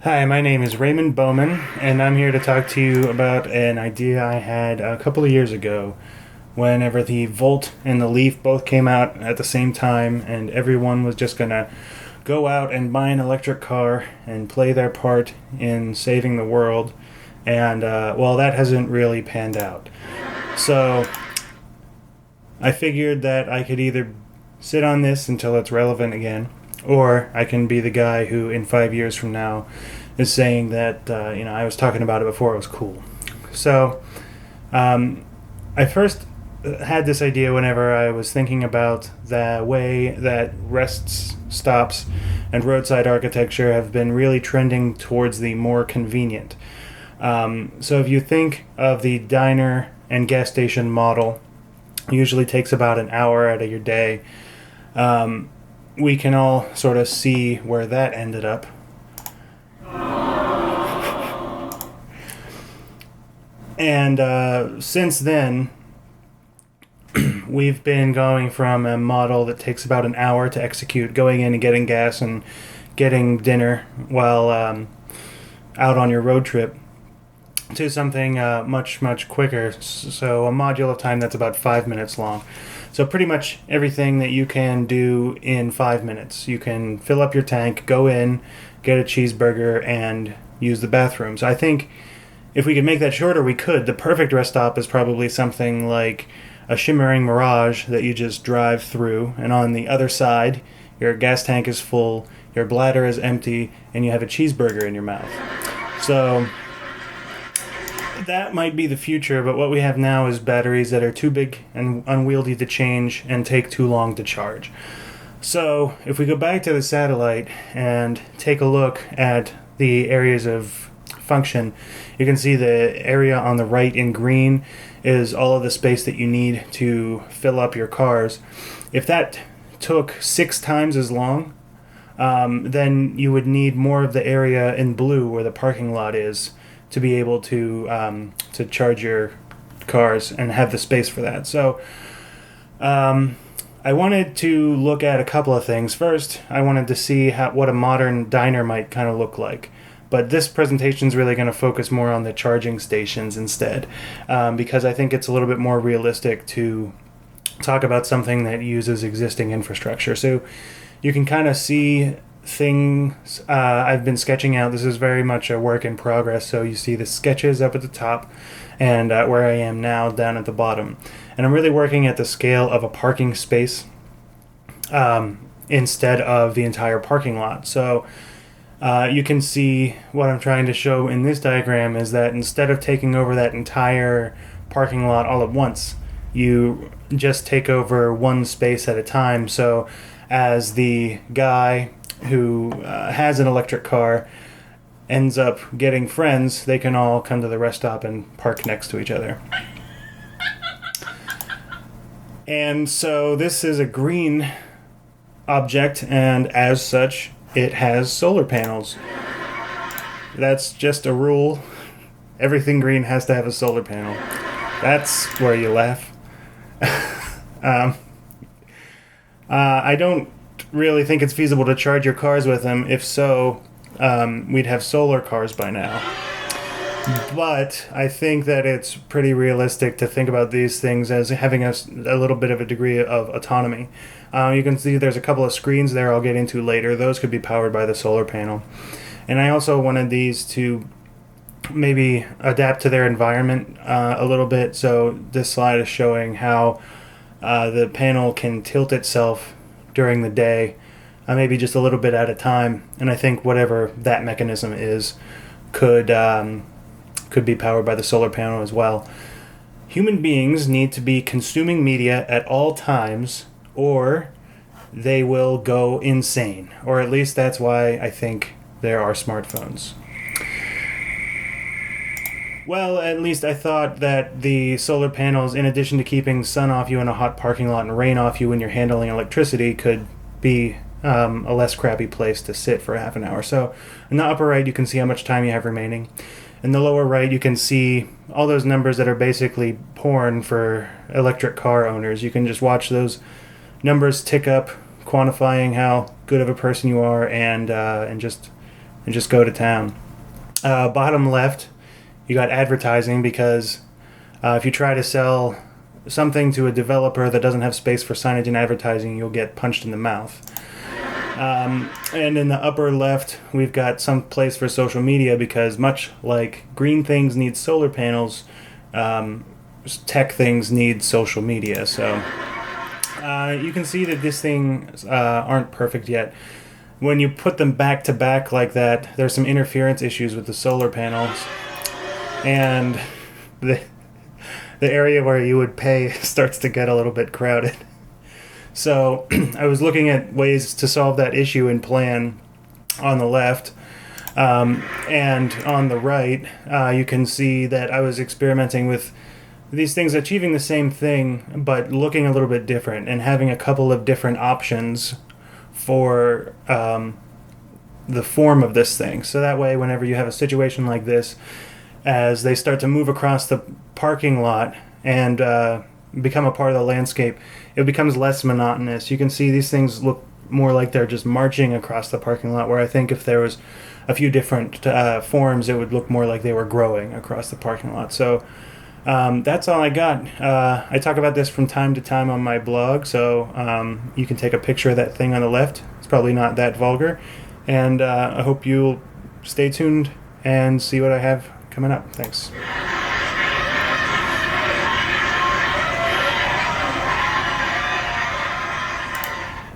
Hi, my name is Raymond Bowman, and I'm here to talk to you about an idea I had a couple of years ago whenever the Volt and the Leaf both came out at the same time, and everyone was just gonna go out and buy an electric car and play their part in saving the world. And, well, that hasn't really panned out. So, I figured that I could either sit on this until it's relevant again, or I can be the guy who, in 5 years from now, is saying that, I was talking about it before it was cool. So, I first had this idea whenever I was thinking about the way that rest stops and roadside architecture have been really trending towards the more convenient. So, if you think of the diner and gas station model, usually takes about an hour out of your day. We can all sort of see where that ended up. And since then, we've been going from a model that takes about an hour to execute, going in and getting gas and getting dinner while out on your road trip, to something much, much quicker. So a module of time that's about 5 minutes long. So pretty much everything that you can do in 5 minutes. You can fill up your tank, go in, get a cheeseburger, and use the bathroom. So I think if we could make that shorter, we could. The perfect rest stop is probably something like a shimmering mirage that you just drive through, and on the other side, your gas tank is full, your bladder is empty, and you have a cheeseburger in your mouth. So that might be the future, but what we have now is batteries that are too big and unwieldy to change and take too long to charge. So if we go back to the satellite and take a look at the areas of function, you can see the area on the right in green is all of the space that you need to fill up your cars. If that took 6 times as long, then you would need more of the area in blue where the parking lot is to be able to charge your cars and have the space for that. So I wanted to look at a couple of things. First, I wanted to see what a modern diner might kind of look like. But this presentation is really going to focus more on the charging stations instead, because I think it's a little bit more realistic to talk about something that uses existing infrastructure. So you can kind of see things I've been sketching out. This is very much a work in progress. So you see the sketches up at the top and where I am now down at the bottom. And I'm really working at the scale of a parking space instead of the entire parking lot. So you can see what I'm trying to show in this diagram is that instead of taking over that entire parking lot all at once, you just take over one space at a time. So as the guy who has an electric car ends up getting friends, they can all come to the rest stop and park next to each other. And so this is a green object, and as such, it has solar panels. That's just a rule. Everything green has to have a solar panel. That's where you laugh. I don't really think it's feasible to charge your cars with them. If so, we'd have solar cars by now. But I think that it's pretty realistic to think about these things as having a little bit of a degree of autonomy. You can see there's a couple of screens there I'll get into later. Those could be powered by the solar panel. And I also wanted these to maybe adapt to their environment a little bit. So this slide is showing how the panel can tilt itself during the day, maybe just a little bit at a time. And I think whatever that mechanism is could be powered by the solar panel as well. Human beings need to be consuming media at all times, or they will go insane. Or at least that's why I think there are smartphones. Well, at least I thought that the solar panels, in addition to keeping sun off you in a hot parking lot and rain off you when you're handling electricity, could be a less crappy place to sit for half an hour. So in the upper right, you can see how much time you have remaining. In the lower right, you can see all those numbers that are basically porn for electric car owners. You can just watch those numbers tick up, quantifying how good of a person you are, and and just go to town. Bottom left, you got advertising, because if you try to sell something to a developer that doesn't have space for signage and advertising, you'll get punched in the mouth. And in the upper left, we've got some place for social media, because much like green things need solar panels, tech things need social media. So you can see that these things aren't perfect yet. When you put them back to back like that, there's some interference issues with the solar panels, and the area where you would pay starts to get a little bit crowded. So I was looking at ways to solve that issue and plan on the left. And on the right, you can see that I was experimenting with these things, achieving the same thing, but looking a little bit different, and having a couple of different options for the form of this thing. So that way, whenever you have a situation like this, as they start to move across the parking lot and become a part of the landscape, it becomes less monotonous. You can see these things look more like they're just marching across the parking lot, where I think if there was a few different forms, it would look more like they were growing across the parking lot. So that's all I got. I talk about this from time to time on my blog, so you can take a picture of that thing on the left. It's probably not that vulgar. And I hope you'll stay tuned and see what I have coming up. Thanks.